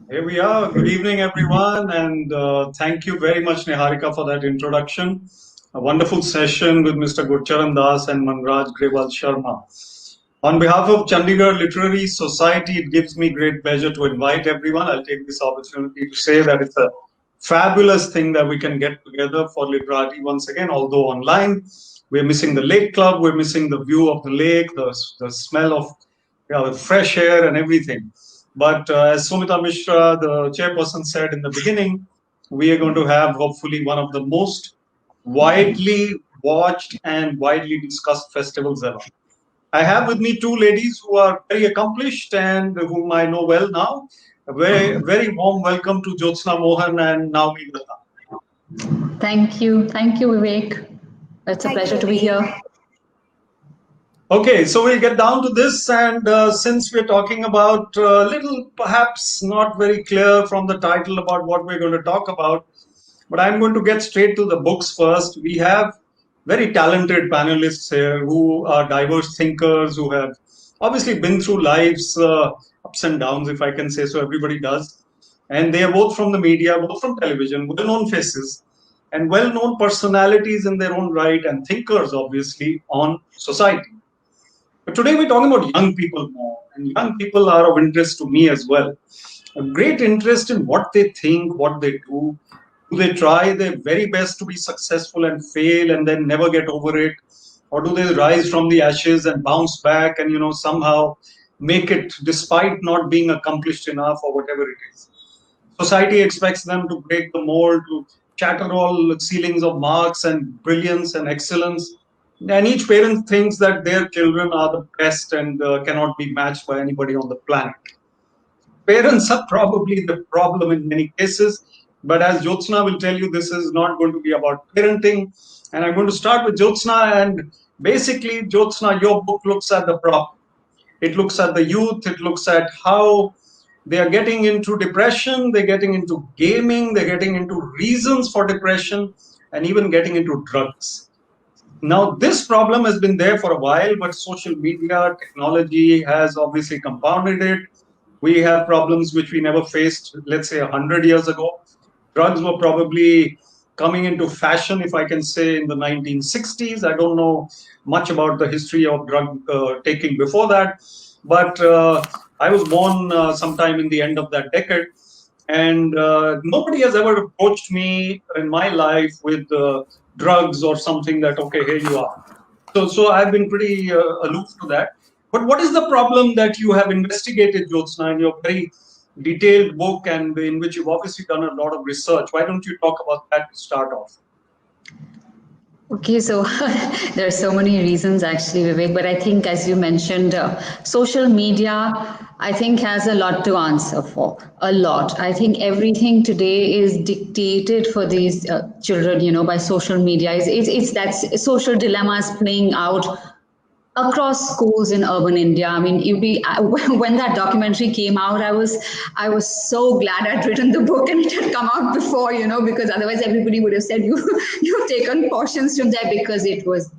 Here we are. Good evening, everyone, and thank you very much, Niharika, for that introduction. A wonderful session with Mr. Gurcharan Das and Manraj Grewal Sharma. On behalf of Chandigarh Literary Society, it gives me great pleasure to invite everyone. I'll take this opportunity to say that it's a fabulous thing that we can get together for literati once again, although online. We're missing the lake club, we're missing the view of the lake, the smell of the fresh air and everything. But as Sumita Mishra, the chairperson, said in the beginning, we are going to have hopefully one of the most widely watched and widely discussed festivals ever. I have with me two ladies who are very accomplished and whom I know well now. A very warm welcome to Jyotsna Mohan and Naomi Datta. Thank you, Vivek. It's a pleasure to be here. Okay, so we'll get down to this, and since we're talking about a little, perhaps not very clear from the title about what we're going to talk about, but I'm going to get straight to the books first. We have very talented panelists here who are diverse thinkers who have obviously been through life's ups and downs, if I can say so. Everybody does, and they are both from the media, both from television, well-known faces, and well-known personalities in their own right, and thinkers, obviously, on society. But today we're talking about young people more, and young people are of interest to me as well. A great interest in what they think, what they do. Do they try their very best to be successful and fail and then never get over it? Or do they rise from the ashes and bounce back and, somehow make it despite not being accomplished enough or whatever it is? Society expects them to break the mold, to shatter all ceilings of marks and brilliance and excellence. And each parent thinks that their children are the best and cannot be matched by anybody on the planet. Parents are probably the problem in many cases, but as Jyotsna will tell you, this is not going to be about parenting. And I'm going to start with Jyotsna. And basically, Jyotsna, your book looks at the problem. It looks at the youth, it looks at how they are getting into depression, they're getting into gaming, they're getting into reasons for depression, and even getting into drugs. Now, this problem has been there for a while, but social media technology has obviously compounded it. We have problems which we never faced, let's say, 100 years ago. Drugs were probably coming into fashion, if I can say, in the 1960s. I don't know much about the history of drug taking before that, but I was born sometime in the end of that decade. And nobody has ever approached me in my life with drugs or something that, okay, here you are. So I've been pretty aloof to that. But what is the problem that you have investigated, Jyotsna, in your very detailed book and in which you've obviously done a lot of research? Why don't you talk about that to start off? Okay, so there are so many reasons actually, Vivek, but I think as you mentioned, social media, I think has a lot to answer for, a lot. I think everything today is dictated for these children, by social media. It's that social dilemma is playing out across schools in urban India. I mean, when that documentary came out, I was so glad I'd written the book and it had come out before, because otherwise everybody would have said you've taken portions from there because it was ...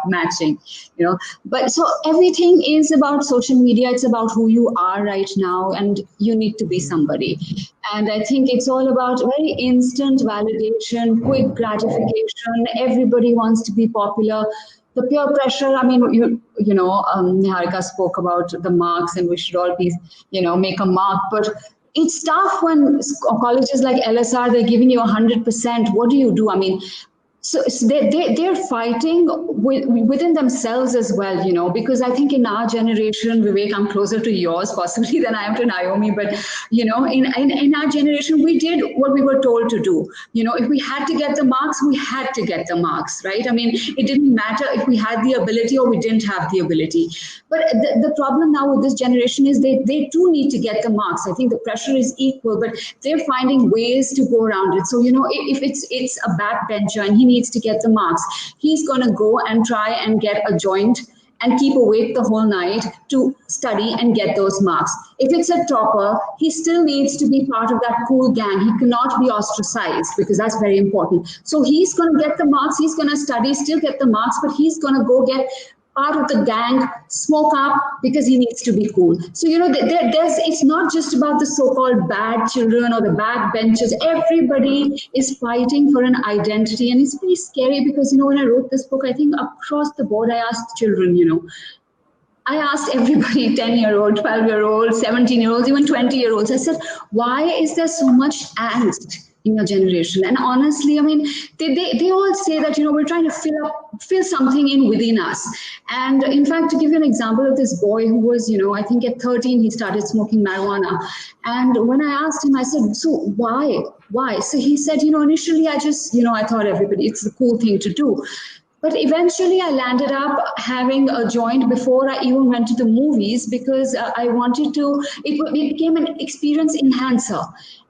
matching, But so everything is about social media. It's about who you are right now, and you need to be somebody. And I think it's all about very instant validation, quick gratification. Everybody wants to be popular. The peer pressure, I mean, Niharika spoke about the marks and we should all be, make a mark. But it's tough when colleges like LSR, they're giving you 100%. What do you do? I mean, so they're fighting within themselves as well, because I think in our generation, Vivek, I'm closer to yours possibly than I am to Naomi, but, in our generation, we did what we were told to do. If we had to get the marks, we had to get the marks, right? I mean, it didn't matter if we had the ability or we didn't have the ability. But the problem now with this generation is they too need to get the marks. I think the pressure is equal, but they're finding ways to go around it. So, if it's a backbencher and he needs to get the marks, he's going to go and try and get a joint and keep awake the whole night to study and get those marks. If it's a topper, he still needs to be part of that cool gang. He cannot be ostracized because that's very important. So he's going to get the marks, he's going to study, still get the marks, but he's going to go get part of the gang, smoke up because he needs to be cool. So, it's not just about the so-called bad children or the bad benches. Everybody is fighting for an identity, and it's very scary because, when I wrote this book, I think across the board, I asked children, I asked everybody, 10-year-old, 12-year-old, 17-year-olds, even 20-year-olds. I said, why is there so much angst in your generation? And honestly, I mean, they all say that, we're trying to fill something in within us. And in fact, to give you an example of this boy who was, I think at 13, he started smoking marijuana. And when I asked him, I said, so why? So he said, initially I just, I thought it's the cool thing to do. But eventually I landed up having a joint before I even went to the movies because I wanted to, it became an experience enhancer.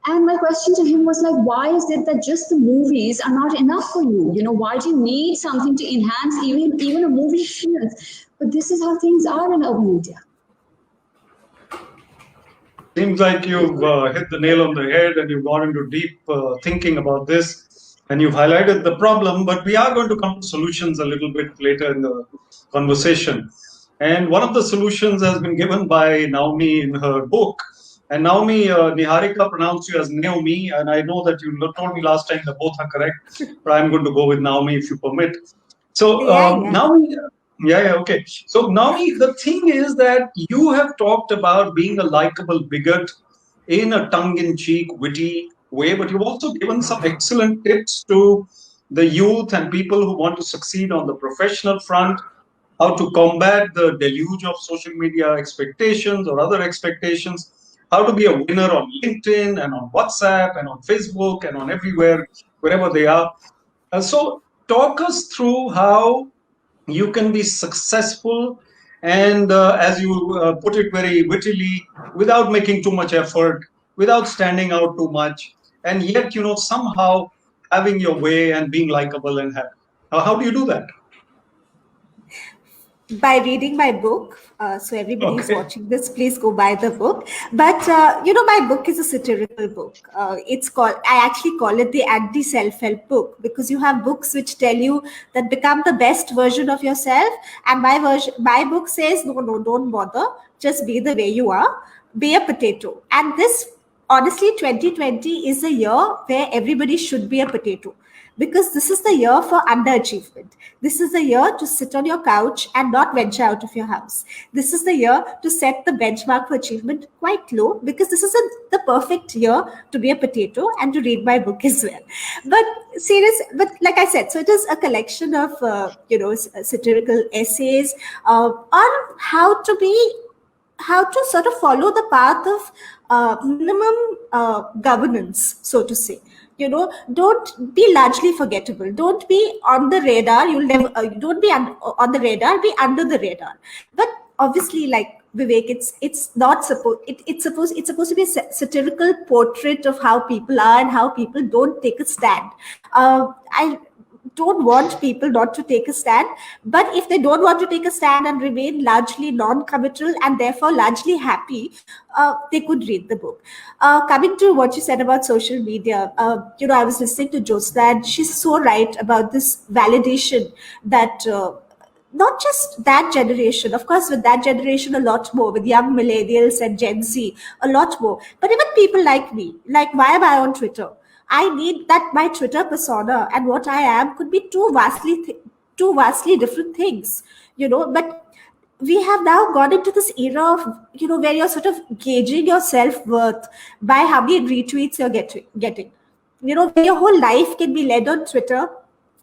And my question to him was like, why is it that just the movies are not enough for you? Why do you need something to enhance even a movie experience? But this is how things are in urban India. Seems like you've hit the nail on the head and you've gone into deep thinking about this. And you've highlighted the problem, but we are going to come to solutions a little bit later in the conversation. And one of the solutions has been given by Naomi in her book. And Naomi, Niharika pronounced you as Naomi, and I know that you told me last time that both are correct, but I'm going to go with Naomi if you permit. So, Naomi, okay. So, Naomi, the thing is that you have talked about being a likable bigot in a tongue-in-cheek, witty way, but you've also given some excellent tips to the youth and people who want to succeed on the professional front, how to combat the deluge of social media expectations or other expectations, how to be a winner on LinkedIn and on WhatsApp and on Facebook and on everywhere, wherever they are. So talk us through how you can be successful and as you put it very wittily, without making too much effort, without standing out too much, and yet, somehow having your way and being likable and happy. How do you do that? By reading my book. So everybody who's watching this, please go buy the book. But, my book is a satirical book. I actually call it the anti-self-help book, because you have books which tell you that become the best version of yourself. And my book says, no, don't bother. Just be the way you are. Be a potato. And honestly, 2020 is a year where everybody should be a potato, because this is the year for underachievement. This is the year to sit on your couch and not venture out of your house. This is the year to set the benchmark for achievement quite low, because this is the perfect year to be a potato and to read my book as well. But like I said, so it is a collection of, satirical essays on how to sort of follow the path of minimum governance, so to say. Don't be largely forgettable. Don't be on the radar. You'll never. Don't be on the radar. Be under the radar. But obviously, like Vivek, it's not supposed. It's supposed to be a satirical portrait of how people are and how people don't take a stand. I don't want people not to take a stand, but if they don't want to take a stand and remain largely non-committal and therefore largely happy, they could read the book. Coming to what you said about social media, I was listening to Jyotsna, and she's so right about this validation that not just that generation, of course, with that generation, a lot more, with young millennials and Gen Z, a lot more, but even people like me, like, why am I on Twitter? I need that my Twitter persona and what I am could be two vastly different things, but we have now gone into this era of, where you're sort of gauging your self-worth by how many retweets you're getting, where your whole life can be led on Twitter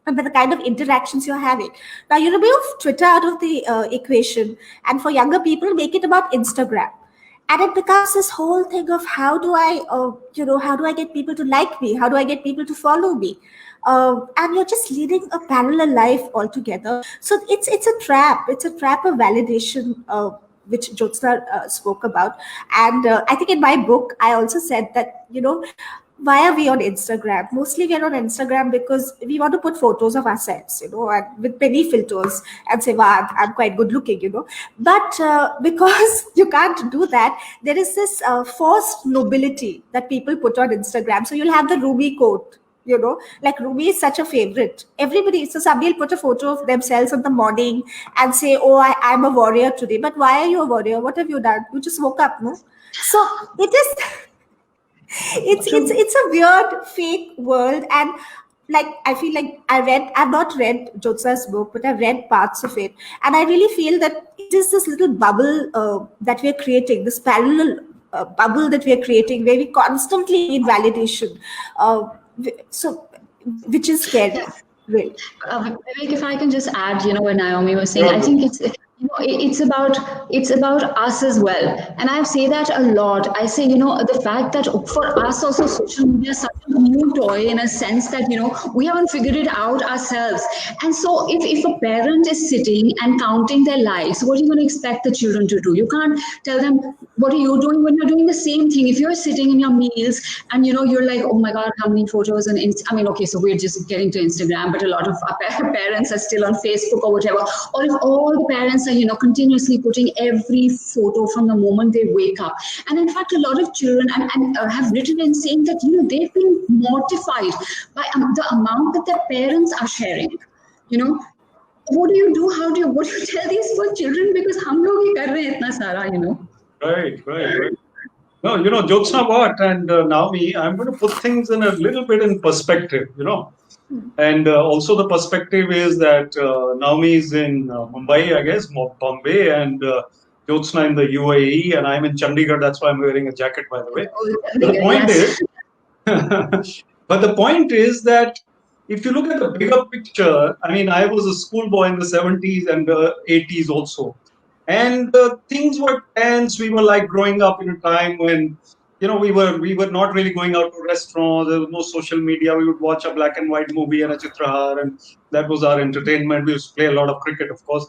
and by the kind of interactions you're having. Now, remove Twitter out of the equation, and for younger people, make it about Instagram. And it becomes this whole thing of how do I get people to like me? How do I get people to follow me? And you're just leading a parallel life altogether. So it's a trap. It's a trap of validation, which Jyotsna spoke about. And I think in my book, I also said that, why are we on Instagram? Mostly we're on Instagram because we want to put photos of ourselves, and with many filters and say, wow, I'm quite good looking, But because you can't do that, there is this forced nobility that people put on Instagram. So you'll have the Rumi quote, you know, like Rumi is such a favorite. Everybody, so somebody will put a photo of themselves in the morning and say, oh, I'm a warrior today. But why are you a warrior? What have you done? You just woke up, no? So it is, it's a weird fake world. And like, I feel like I've not read Jyotsna's book, but I've read parts of it. And I really feel that it is this little bubble that we're creating, this parallel bubble that we're creating, where we constantly need validation. So, which is scary, really. Vivek, if I can just add, what Naomi was saying, I think it's about us as well. And I say that a lot. I say, the fact that for us also social media is such a new toy, in a sense that, we haven't figured it out ourselves. And so if a parent is sitting and counting their likes, what are you going to expect the children to do? You can't tell them, what are you doing, when you're doing the same thing? If you're sitting in your meals and, you're like, oh my God, how many photos? And okay, so we're just getting to Instagram, but a lot of our parents are still on Facebook or whatever. Or if all the parents are, continuously putting every photo from the moment they wake up. And in fact, a lot of children have written in saying that, they've been mortified by the amount that their parents are sharing. What do you do? What do you tell these poor children? Because hum log hi kar rahe hain itna sara, Right. No, Jyotsna what? And Naomi, I'm going to put things in a little bit in perspective, And also the perspective is that Naomi is in Mumbai, I guess, Bombay, and Jyotsna in the UAE, and I'm in Chandigarh. That's why I'm wearing a jacket, by the way. But the point is that if you look at the bigger picture, I was a schoolboy in the 70s and the 80s also. And things were tense. We were like growing up in a time when, we were not really going out to restaurants. There was no social media. We would watch a black and white movie and a Chitrahar, and that was our entertainment. We used to play a lot of cricket, of course.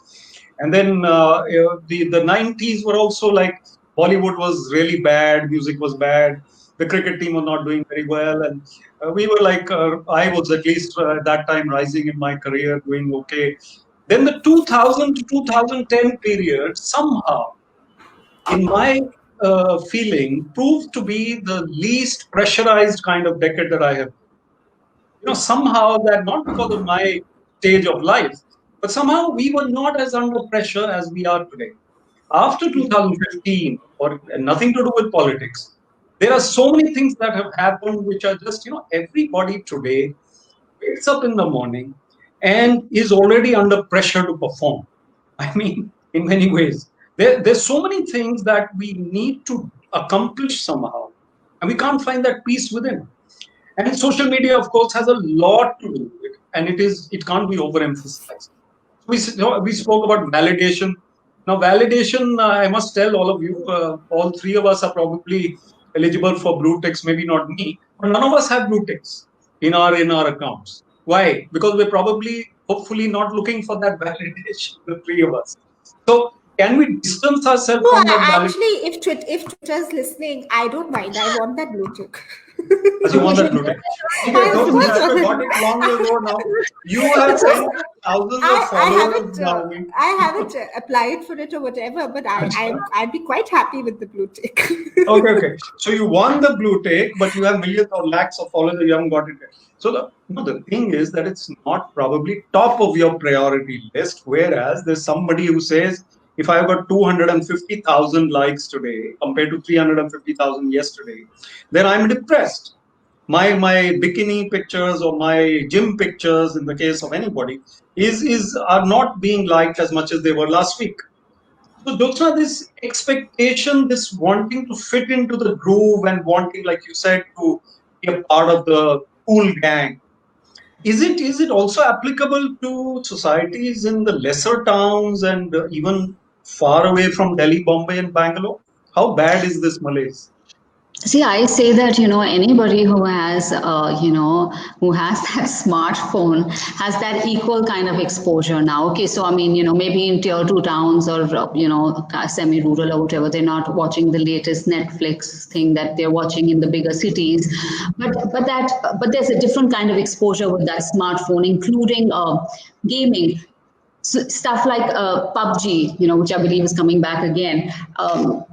And then the 90s were also like, Bollywood was really bad. Music was bad. The cricket team was not doing very well. And we were like, I was at least at that time rising in my career, doing okay. Then the 2000 to 2010 period somehow, in my feeling, proved to be the least pressurized kind of decade that I have. Somehow that, not because of my stage of life, but somehow we were not as under pressure as we are today. After 2015, or nothing to do with politics, there are so many things that have happened which are just, everybody today wakes up in the morning and is already under pressure to perform. In many ways. There's so many things that we need to accomplish somehow, and we can't find that peace within. And social media, of course, has a lot to do with it, and it can't be overemphasized. We spoke about validation. Now, validation, I must tell all of you, all three of us are probably eligible for blue ticks, maybe not me, but none of us have blue ticks in our accounts. Why? Because we're probably, hopefully, not looking for that validation, the three of us. So, can we distance ourselves from that validation? Actually, if Twitter's listening, I don't mind. I want that blue tick. You want that blue tick? Okay, don't have got it long ago now. You have thousands of followers now. I haven't applied for it or whatever, but I'd be quite happy with the blue tick. Okay. So you want the blue tick, but you have millions or lakhs of followers, you haven't got it yet. So the thing is that it's not probably top of your priority list, whereas there's somebody who says, if I've got 250,000 likes today compared to 350,000 yesterday, then I'm depressed. My bikini pictures or my gym pictures, in the case of anybody, are not being liked as much as they were last week. So Jyotsna, this expectation, this wanting to fit into the groove and wanting, like you said, to be a part of the cool gang, is it also applicable to societies in the lesser towns and even far away from Delhi, Bombay, and Bangalore? How bad is this malaise? See, I say that, anybody who has, who has that smartphone has that equal kind of exposure now. Okay, so, maybe in tier 2 towns or, semi-rural or whatever, they're not watching the latest Netflix thing that they're watching in the bigger cities. But there's a different kind of exposure with that smartphone, including gaming. So stuff like PUBG, which I believe is coming back again.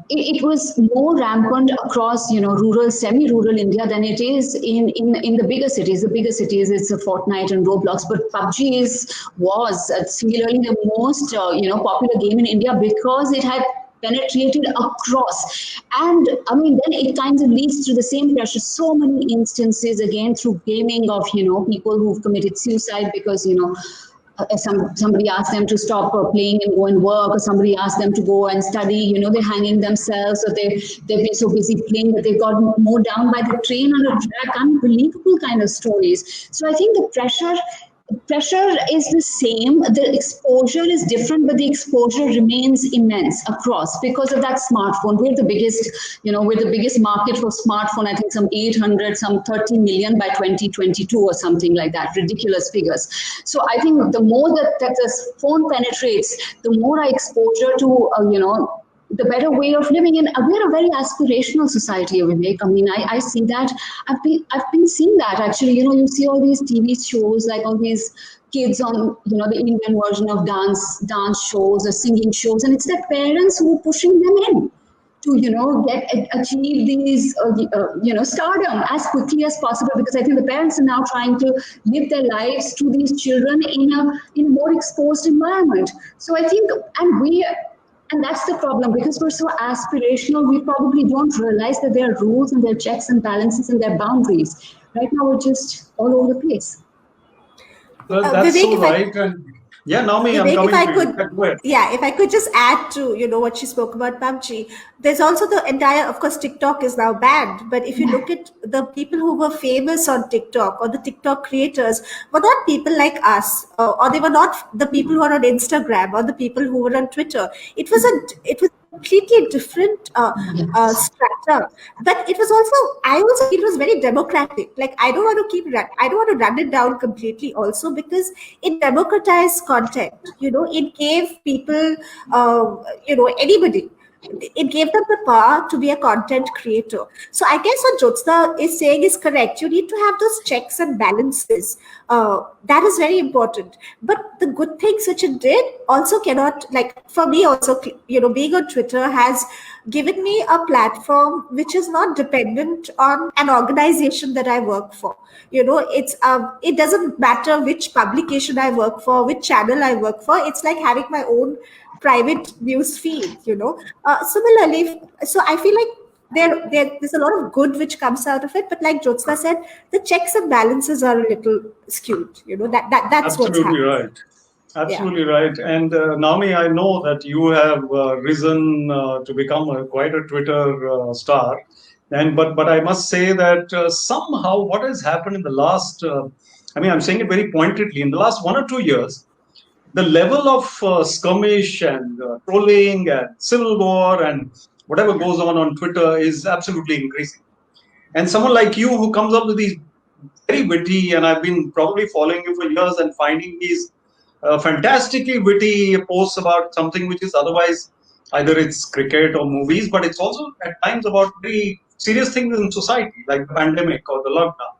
it was more rampant across, rural, semi-rural India than it is in the bigger cities. The bigger cities, it's a Fortnite and Roblox, but PUBG was singularly the most, popular game in India because it had penetrated across. And I mean, then it kind of leads to the same pressure. So many instances, again, through gaming of, people who've committed suicide because, somebody asked them to stop playing and go and work, or somebody asked them to go and study, they're hanging themselves, or they've been so busy playing that they've got mowed down by the train on a track. Unbelievable kind of stories. So I think the pressure is the same. The exposure is different, but the exposure remains immense across because of that smartphone. We're the biggest market for smartphone. I think some 30 million by 2022 or something like that. Ridiculous figures. So I think the more that the phone penetrates, the more exposure to, the better way of living. And we're a very aspirational society, Vivek. I mean, I see that. I've been seeing that actually. You see all these TV shows, like all these kids on, the Indian version of dance shows or singing shows, and it's their parents who are pushing them in to, achieve these, stardom as quickly as possible, because I think the parents are now trying to live their lives to these children in a more exposed environment. So I think, and that's the problem, because we're so aspirational, we probably don't realize that there are rules and there are checks and balances and there are boundaries. Right now, we're just all over the place. Well, that's Vivek, so right. And yeah, Naomi, Vivek, I'm coming to you. If I could just add to, what she spoke about PUBG, there's also the entire, of course, TikTok is now banned. But if you look at the people who were famous on TikTok, or the TikTok creators, were not people like us, or they were not the people who are on Instagram or the people who were on Twitter. It was completely different strata, but it was I also feel it was very democratic. Like, I don't want to run it down completely also, because it democratized content. It gave people, anybody, it gave them the power to be a content creator. So I guess what Jyotsna is saying is correct. You need to have those checks and balances. That is very important. But the good things which it did also cannot, like for me also, being on Twitter has given me a platform which is not dependent on an organization that I work for. It doesn't matter which publication I work for, which channel I work for. It's like having my own private news feed, similarly. So I feel like there's a lot of good which comes out of it, but like Jyotsna said, the checks and balances are a little skewed. That's absolutely what's right. Absolutely right. And Naomi, I know that you have risen to become quite a Twitter star, but I must say that somehow what has happened in the last, I'm saying it very pointedly, in the last 1 or 2 years, the level of skirmish and trolling and civil war and whatever goes on Twitter is absolutely increasing. And someone like you who comes up with these very witty, and I've been probably following you for years and finding these fantastically witty posts about something which is otherwise either it's cricket or movies, but it's also at times about very serious things in society, like the pandemic or the lockdown.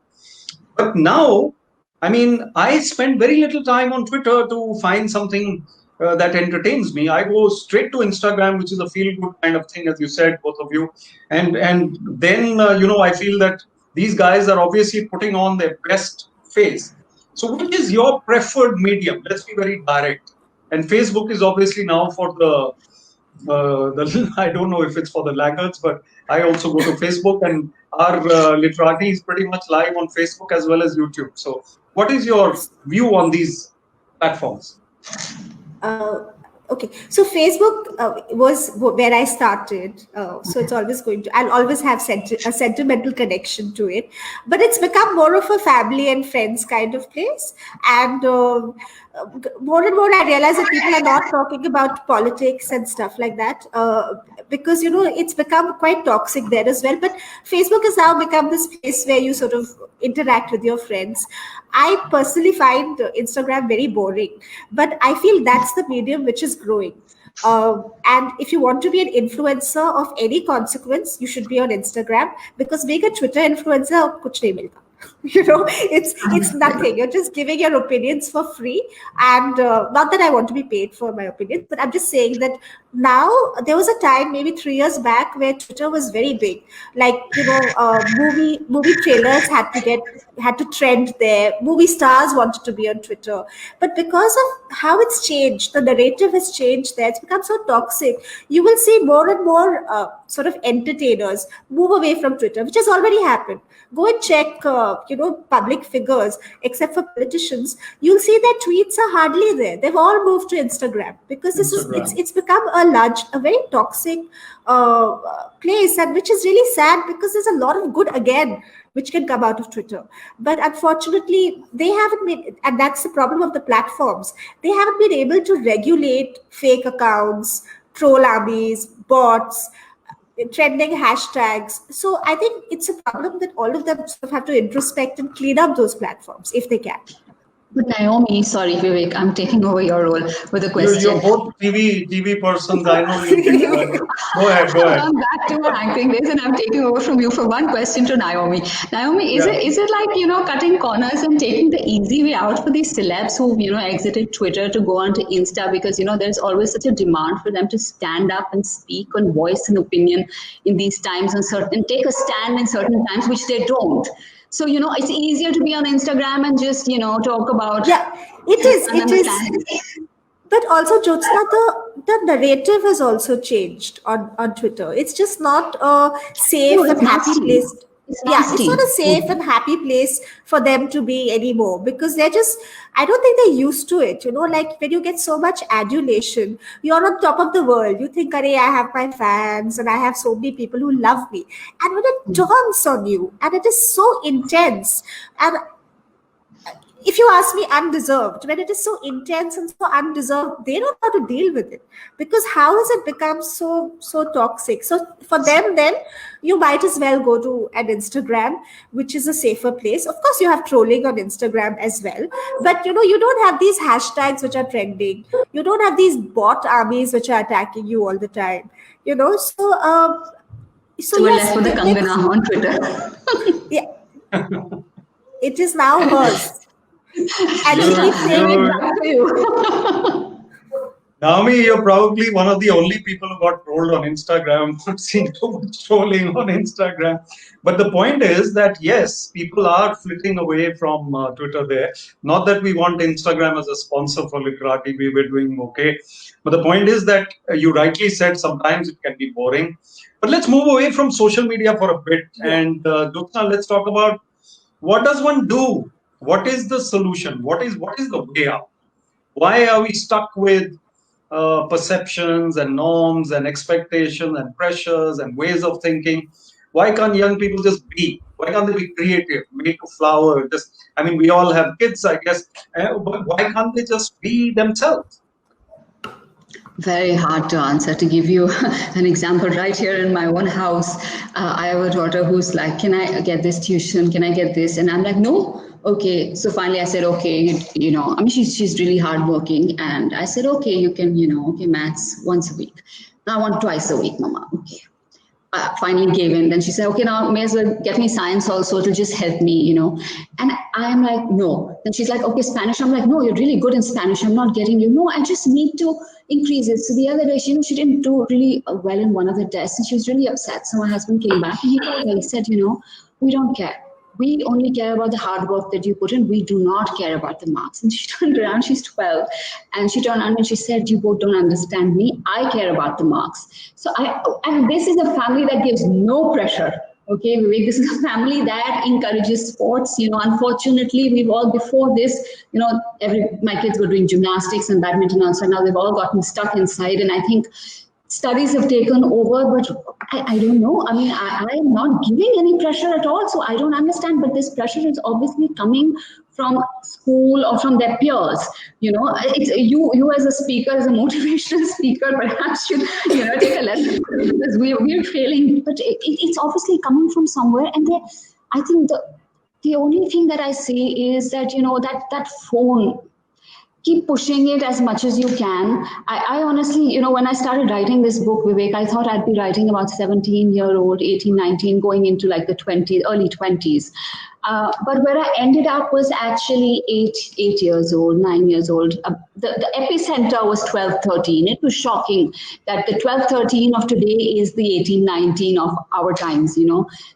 But now, I spend very little time on Twitter to find something that entertains me. I go straight to Instagram, which is a feel-good kind of thing, as you said, both of you. And then, I feel that these guys are obviously putting on their best face. So which is your preferred medium? Let's be very direct. And Facebook is obviously now for the I don't know if it's for the laggards, but I also go to Facebook, and our literati is pretty much live on Facebook as well as YouTube. So what is your view on these platforms? Okay, so Facebook was where I started. So it's always I'll always have a sentimental connection to it. But it's become more of a family and friends kind of place. And more and more I realize that people are not talking about politics and stuff like that, because, it's become quite toxic there as well. But Facebook has now become this place where you sort of interact with your friends. I personally find Instagram very boring, but I feel that's the medium which is growing. And if you want to be an influencer of any consequence, you should be on Instagram, because being a Twitter influencer, kuch nahi milta. It's nothing. You're just giving your opinions for free. And not that I want to be paid for my opinions, but I'm just saying that now, there was a time maybe 3 years back where Twitter was very big. Like, movie trailers had to trend there. Movie stars wanted to be on Twitter. But because of how it's changed, the narrative has changed there. It's become so toxic. You will see more and more sort of entertainers move away from Twitter, which has already happened. Go and check, public figures, except for politicians. You'll see their tweets are hardly there. They've all moved to Instagram because it's become a very toxic place, and which is really sad because there's a lot of good again which can come out of Twitter. But unfortunately, they haven't been, and that's the problem of the platforms. They haven't been able to regulate fake accounts, troll armies, bots, trending hashtags. So I think it's a problem that all of them sort of have to introspect and clean up those platforms if they can. But Naomi, sorry, Vivek, I'm taking over your role with a question. You're both TV persons. I know you can. Go ahead. I'm back to my acting days, and I'm taking over from you for one question to Naomi. Naomi, is it like, cutting corners and taking the easy way out for these celebs who, exited Twitter to go onto Insta, because, there's always such a demand for them to stand up and speak and voice an opinion in these times and take a stand in certain times, which they don't. So, it's easier to be on Instagram and just, talk about... Yeah, it is. But also, Jyotsna, the narrative has also changed on Twitter. It's just not a safe and happy place. It's not a safe and happy place for them to be anymore, because I don't think they're used to it. Like when you get so much adulation, you're on top of the world. You think, I have my fans and I have so many people who love me. And when it dawns on you, and it is so intense, and if you ask me, undeserved, when it is so intense and so undeserved, they don't know how to deal with it, because how has it become so toxic? So for them, then you might as well go to an Instagram, which is a safer place. Of course, you have trolling on Instagram as well, but you don't have these hashtags which are trending. You don't have these bot armies which are attacking you all the time. So we're left with the Kangana on Twitter. Yeah, it is now hers. And Naomi, you're probably one of the only people who got trolled on Instagram. I've seen too much trolling on Instagram. But the point is that, yes, people are flitting away from Twitter there. Not that we want Instagram as a sponsor for Literati. We were doing okay. But the point is that you rightly said sometimes it can be boring. But let's move away from social media for a bit. Yeah. And Jyotsna, let's talk about what does one do? What is the solution? What is the way out? Why are we stuck with perceptions and norms and expectations and pressures and ways of thinking? Why can't young people just be? Why can't they be creative, make a flower? We all have kids, I guess. But why can't they just be themselves? Very hard to answer. To give you an example, right here in my own house, I have a daughter who's like, can I get this tuition? Can I get this? And I'm like, no. Okay, so finally I said, okay, she's really hardworking, and I said, okay, you can, okay, maths once a week. Now I want twice a week, Mama. Okay. Finally gave in. Then she said, okay, now may as well get me science also. It'll just help me, And I am like, no. Then she's like, okay, Spanish. I'm like, no, you're really good in Spanish. I'm not getting you. No, I just need to increase it. So the other day, she didn't do really well in one of the tests, and she was really upset. So my husband came back and he said, we don't care. We only care about the hard work that you put in. We do not care about the marks. And she turned around, she's 12. And she turned around and she said, you both don't understand me. I care about the marks. So and this is a family that gives no pressure. Okay, Vivek, this is a family that encourages sports. Unfortunately, we've all before this, my kids were doing gymnastics and badminton also. Now they've all gotten stuck inside. And I think studies have taken over, but I don't know. I am not giving any pressure at all. So I don't understand, but this pressure is obviously coming from school or from their peers. It's you as a speaker, as a motivational speaker, perhaps should, take a lesson, because we're failing, but it's obviously coming from somewhere. And I think the only thing that I say is that, that phone, keep pushing it as much as you can. I honestly, when I started writing this book, Vivek, I thought I'd be writing about 17-year-old, 18, 19, going into like the early 20s. But where I ended up was actually 8 years old, 9 years old. The epicenter was 12-13. It was shocking that the 12-13 of today is the 18-19 of our times,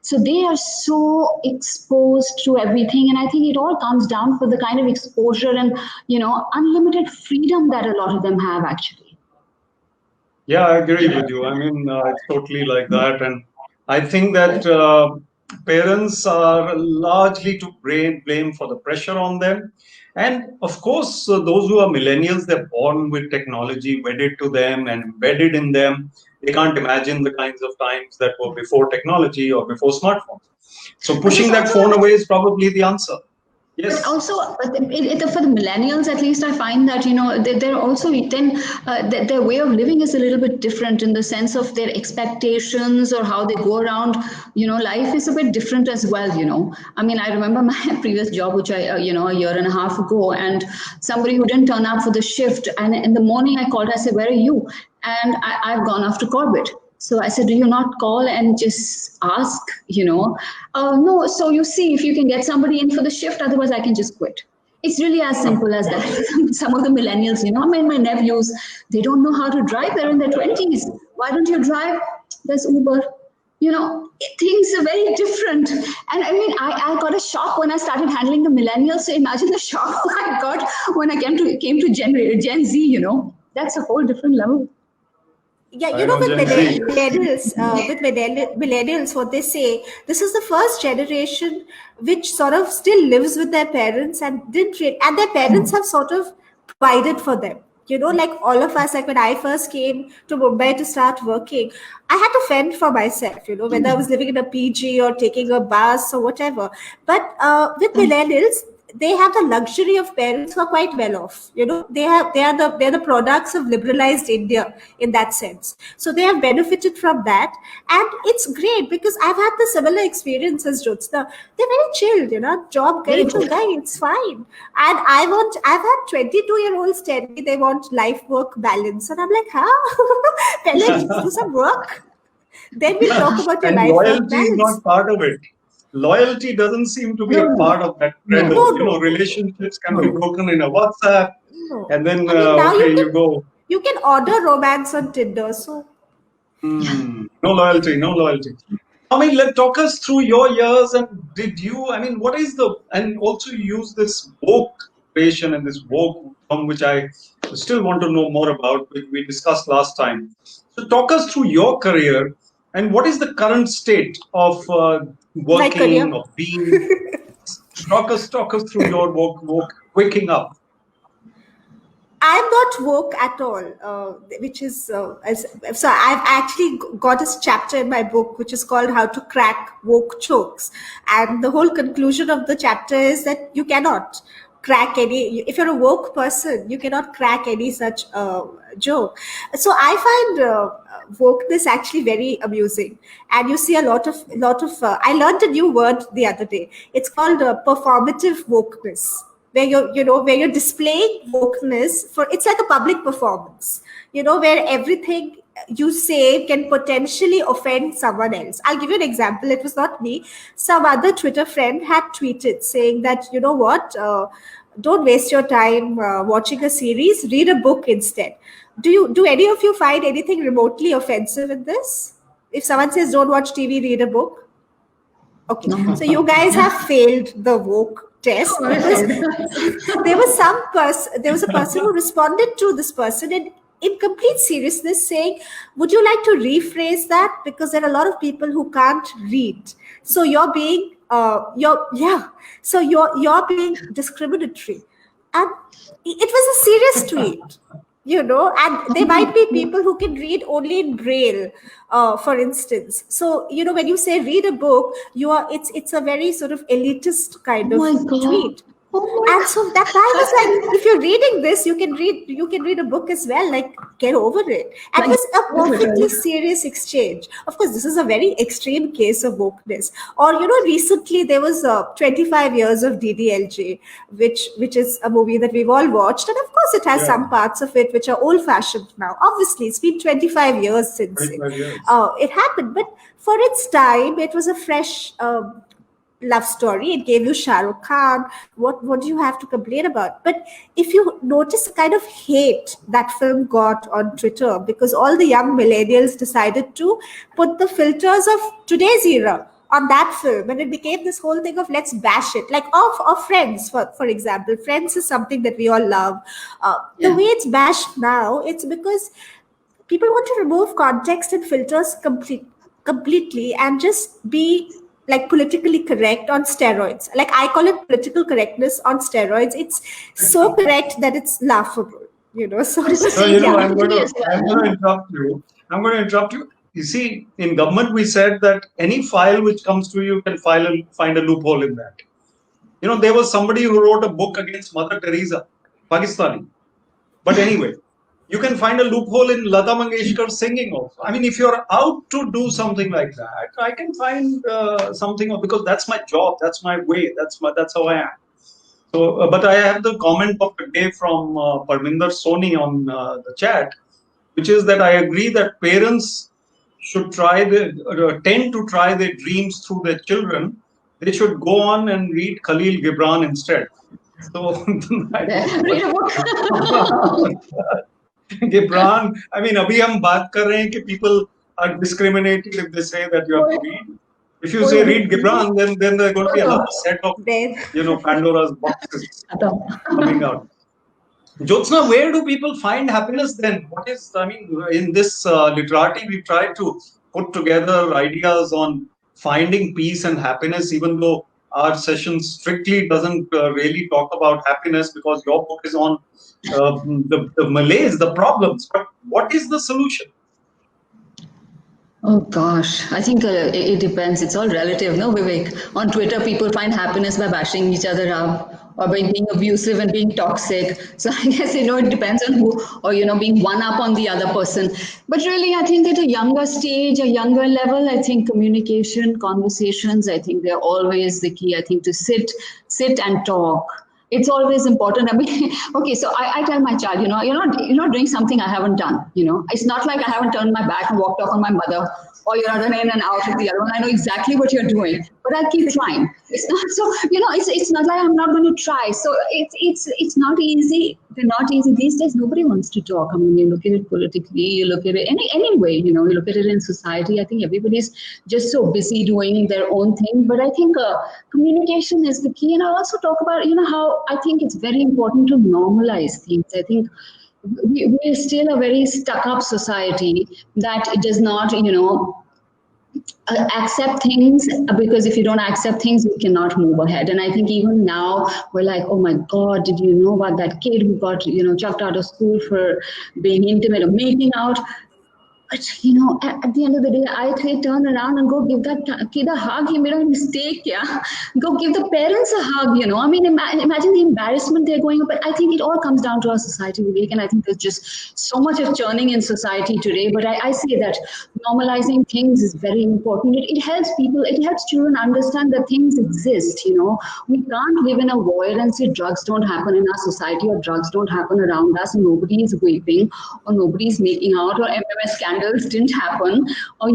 So they are so exposed to everything. And I think it all comes down for the kind of exposure and, unlimited freedom that a lot of them have actually. Yeah, I agree with you. I mean, it's totally like that. And I think that parents are largely to blame for the pressure on them. And of course, those who are millennials, they're born with technology wedded to them and embedded in them. They can't imagine the kinds of times that were before technology or before smartphones. So pushing that phone away is probably the answer. Yes. But also, for the millennials, at least, I find that they're also their way of living is a little bit different in the sense of their expectations or how they go around. Life is a bit different as well. I mean, I remember my previous job, which I a year and a half ago, and somebody who didn't turn up for the shift, and in the morning I called. I said, "Where are you?" And I've gone off to Corbett. So I said, do you not call and just ask, no, so you see if you can get somebody in for the shift, otherwise I can just quit. It's really as simple as that. Some of the millennials, I mean, my nephews, they don't know how to drive. They're in their 20s. Why don't you drive? There's Uber. Things are very different. And I mean, I got a shock when I started handling the millennials. So imagine the shock I got when I came to Gen Z, That's a whole different level. Yeah, with millennials, what they say, this is the first generation which sort of still lives with their parents and and their parents have sort of provided for them. Like all of us, like when I first came to Mumbai to start working, I had to fend for myself, whether I was living in a PG or taking a bus or whatever. But with millennials, they have the luxury of parents who are quite well off. They're the products of liberalized India in that sense. So they have benefited from that, and it's great because I've had the similar experience as Jyotsna. They're very chilled, job guy, it's fine. And I've had 22-year-olds tell me they want life-work balance, and I'm like, huh? Do some work. Then we'll talk about your life. Loyalty is not part of it. Loyalty doesn't seem to be a part of that. Relationships can be broken in a WhatsApp, and then you go. You can order romance on Tinder, so. No loyalty. I mean, talk us through your years, and what is and also use this woke creation and this woke term, which I still want to know more about, which we discussed last time. So talk us through your career, and what is the current state of working or being? Talk us through your woke waking up. I'm not woke at all, which is so I've actually got a chapter in my book which is called How to Crack Woke Jokes, and the whole conclusion of the chapter is that you cannot crack if you're a woke person, you cannot crack any such joke. So I find wokeness actually very amusing, and you see a lot of I learned a new word the other day. It's called performative wokeness, where you're displaying wokeness it's like a public performance, where everything you say can potentially offend someone else. I'll give you an example. It was not me. Some other Twitter friend had tweeted saying that, don't waste your time watching a series, read a book instead. Do any of you find anything remotely offensive in this? If someone says don't watch TV, read a book. Okay, so you guys have failed the woke test, because there was a person who responded to this person in complete seriousness saying, would you like to rephrase that, because there are a lot of people who can't read, so you're being you're being discriminatory. And it was a serious tweet, and there might be people who can read only in Braille, for instance. So, when you say read a book, it's a very sort of elitist kind of tweet. And so that guy was like, if you're reading this, you can read a book as well, like, get over it. And it was a perfectly serious exchange. Of course, this is a very extreme case of wokeness. Or, recently there was 25 years of DDLJ, which is a movie that we've all watched. And of course, it has some parts of it which are old-fashioned now. Obviously, it's been 25 years since it happened. But for its time, it was a fresh love story. It gave you Shah Rukh Khan. What do you have to complain about? But if you notice the kind of hate that film got on Twitter, because all the young millennials decided to put the filters of today's era on that film, and it became this whole thing of let's bash it, like of Friends, for example. Friends is something that we all love. The way it's bashed now, it's because people want to remove context and filters completely and just be like politically correct on steroids. Like I call it political correctness on steroids. It's so correct that it's laughable, So I'm going to interrupt you. I'm going to interrupt you. You see, in government, we said that any file which comes to you can find a loophole in that. There was somebody who wrote a book against Mother Teresa, Pakistani. But anyway, you can find a loophole in Lata Mangeshkar singing also. I mean, if you're out to do something like that, I can find something, because that's my job, that's my way, that's how I am. So, but I have the comment of the day from Parminder Soni on the chat, which is that I agree that parents should tend to try their dreams through their children. They should go on and read Khalil Gibran instead. So, Gibran, I mean, abhi hum baat kar rahe hain ki people are discriminated if they say that you have to read. If you say read Gibran, then there's going to be another set of, Pandora's boxes coming out. Jyotsna, where do people find happiness then? In this literati, we try to put together ideas on finding peace and happiness, even though our session strictly doesn't really talk about happiness, because your book is on the malaise, the problems. But what is the solution? Oh gosh, I think it depends. It's all relative, no, Vivek? On Twitter, people find happiness by bashing each other up, or by being abusive and being toxic. So I guess, it depends on who, or, being one up on the other person. But really, I think at a younger stage, a younger level, I think communication, conversations, I think they're always the key. I think to sit and talk. It's always important. I mean, okay, so I tell my child, you're not doing something I haven't done. It's not like I haven't turned my back and walked off on my mother, or you're running in and out of the other one. I know exactly what you're doing, but I'll keep trying. It's not so, it's not like I'm not going to try. So it's not easy. They're not easy these days. Nobody wants to talk. I mean, you look at it politically, you look at it any way, you look at it in society. I think everybody's just so busy doing their own thing. But I think communication is the key. And I also talk about, how I think it's very important to normalize things. I think we're still a very stuck-up society that does not, accept things, because if you don't accept things, you cannot move ahead. And I think even now we're like, oh my God, did you know about that kid who got, chucked out of school for being intimate or making out? But, at the end of the day, I turn around and go give that kid a hug. He made a mistake, yeah. Go give the parents a hug, I mean, imagine the embarrassment they're going. But I think it all comes down to our society, Vivek. And I think there's just so much of churning in society today. But I say that normalizing things is very important. It helps people, it helps children understand that things exist, We can't live in a void and say drugs don't happen in our society, or drugs don't happen around us, and nobody is vaping, or nobody's making out, or MMS scandals didn't happen, or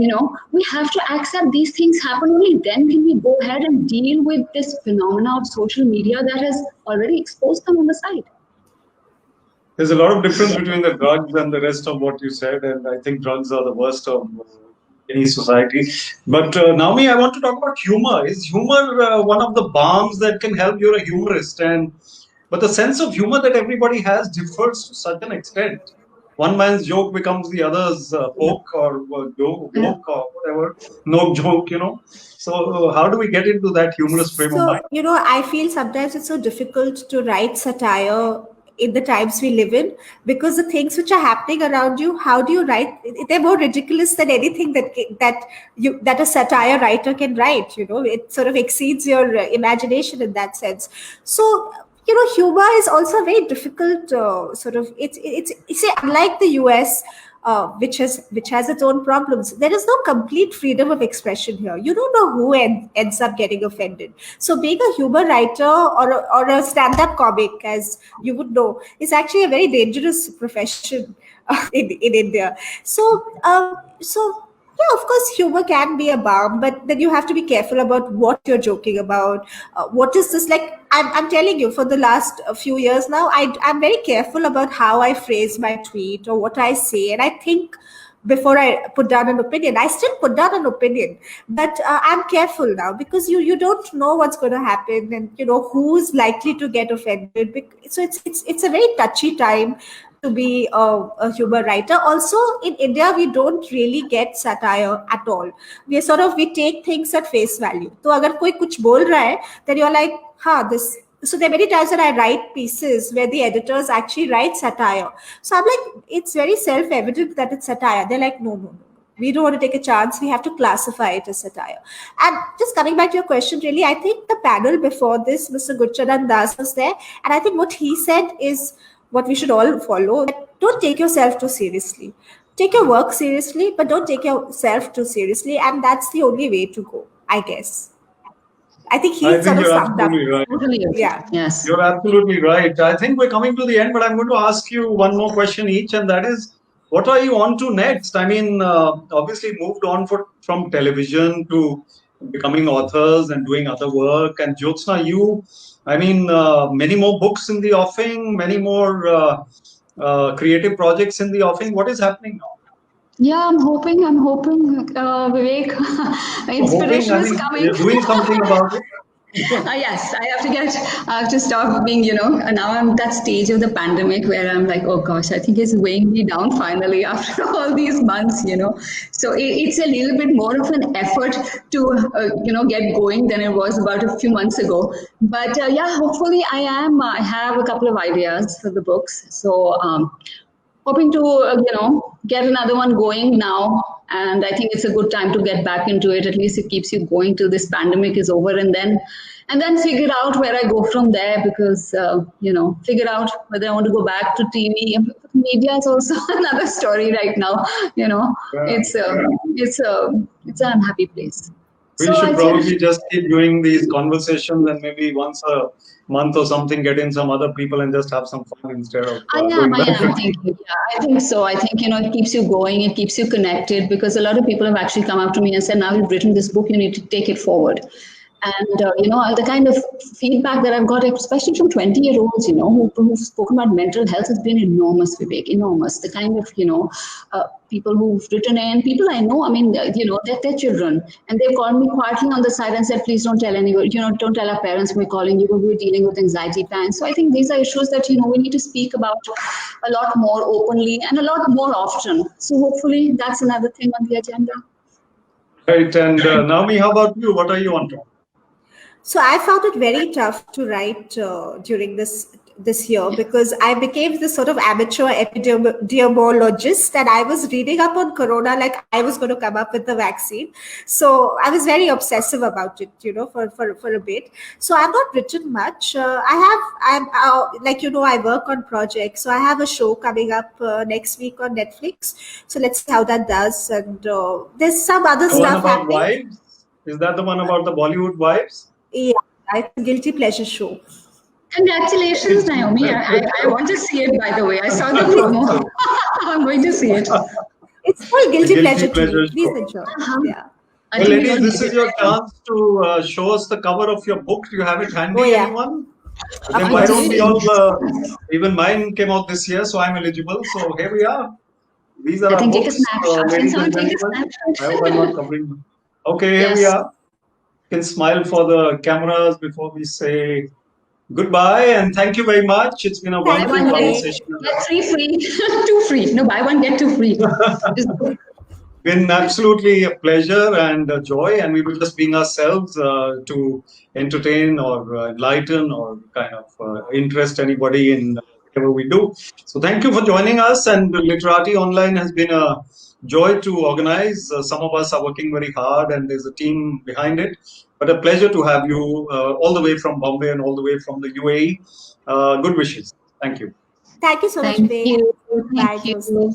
we have to accept these things happen. Only then can we go ahead and deal with this phenomena of social media that has already exposed them on the side. There's a lot of difference between the drugs and the rest of what you said, and I think drugs are the worst of any society. But Naomi, I want to talk about humor. Is humor one of the balms that can help? You're a humorist, but the sense of humor that everybody has differs to such an extent. One man's joke becomes the other's poke or joke or whatever, no joke, So how do we get into that humorous frame of mind? I feel sometimes it's so difficult to write satire in the times we live in, because the things which are happening around you, how do you write? They're more ridiculous than anything that a satire writer can write. It sort of exceeds your imagination in that sense. So humor is also a very difficult it's unlike the US, which has its own problems. There is no complete freedom of expression here. You don't know who ends up getting offended. So being a humor writer or a stand-up comic, as you would know, is actually a very dangerous profession in India. So Yeah, of course, humor can be a balm, but then you have to be careful about what you're joking about. What is this like? I'm telling you, for the last few years now, I'm very careful about how I phrase my tweet or what I say, and I think before I put down an opinion. I still put down an opinion, but I'm careful now because you don't know what's going to happen, and you know who's likely to get offended. So it's a very touchy time to be a humor writer. Also, in India, we don't really get satire at all. We take things at face value. So, अगर कोई कुछ बोल रहा है, then you're like, this. So there are many times that I write pieces where the editors actually write satire. So I'm like, it's very self-evident that it's satire. They're like, no. We don't want to take a chance. We have to classify it as satire. And just coming back to your question, really, I think the panel before this, Mr. Gurcharan Das was there. And I think what he said is what we should all follow. Don't take yourself too seriously. Take your work seriously, but don't take yourself too seriously. And that's the only way to go, I guess. I think he sort of summed up. Right. Yeah. Yes. You're absolutely right. I think we're coming to the end, but I'm going to ask you one more question each, and that is, what are you on to next? I mean, obviously moved on from television to becoming authors and doing other work. And Jyotsna, many more books in the offing, many more creative projects in the offing. What is happening now? Yeah, I'm hoping, Vivek. Inspiration is coming. You're doing something about it. Yes, I have to stop being, now I'm at that stage of the pandemic where I'm like, oh gosh, I think it's weighing me down finally after all these months, So it's a little bit more of an effort to, get going than it was about a few months ago. But hopefully I have a couple of ideas for the books. So hoping to, get another one going now. And I think it's a good time to get back into it. At least it keeps you going till this pandemic is over, and then figure out where I go from there. Because figure out whether I want to go back to TV. Media is also another story right now. It's an unhappy place. We should probably just keep doing these conversations, and maybe once a month or something, get in some other people and just have some fun instead of. I am thinking. Yeah, I think so. I think, it keeps you going, it keeps you connected, because a lot of people have actually come up to me and said, now you've written this book, you need to take it forward. And, the kind of feedback that I've got, especially from 20-year-olds, who've spoken about mental health has been enormous, Vivek, enormous. The kind of, people who've written in, people I know, they're children. And they've called me quietly on the side and said, please don't tell anyone, don't tell our parents we're calling you, we're dealing with anxiety times. So I think these are issues that, we need to speak about a lot more openly and a lot more often. So hopefully that's another thing on the agenda. Right. And Naomi, how about you? What are you on to? So I found it very tough to write during this year because I became this sort of amateur epidemiologist, and I was reading up on corona like I was going to come up with the vaccine. So I was very obsessive about it, for a bit. So I've not written much. I work on projects. So I have a show coming up next week on Netflix. So let's see how that does. And there's some other stuff happening. Wives? Is that the one about the Bollywood wives? Yeah, it's a guilty pleasure show. Congratulations, Naomi. I want to see it, by the way. I saw the promo. I'm going to see it. It's full guilty pleasure to me. Please enjoy. Yeah. Well, ladies, this is your chance to show us the cover of your book. Do you have it handy, anyone? Then why don't we all, even mine came out this year, so I'm eligible. So here we are. These are our books. Ladies and gentlemen. I hope I'm not covering them. Okay, here we are. You can smile for the cameras before we say goodbye, and thank you very much. It's been a wonderful conversation. Get 3 free, 2 free. No, buy one, get 2 free. Been absolutely a pleasure and a joy, and we were just being ourselves to entertain or enlighten or kind of interest anybody in whatever we do. So thank you for joining us, and Literati Online has been a joy to organize. Some of us are working very hard, and there's a team behind it. But a pleasure to have you all the way from Bombay and all the way from the UAE. Good wishes. Thank you. Thank you so much, babe. Thank you.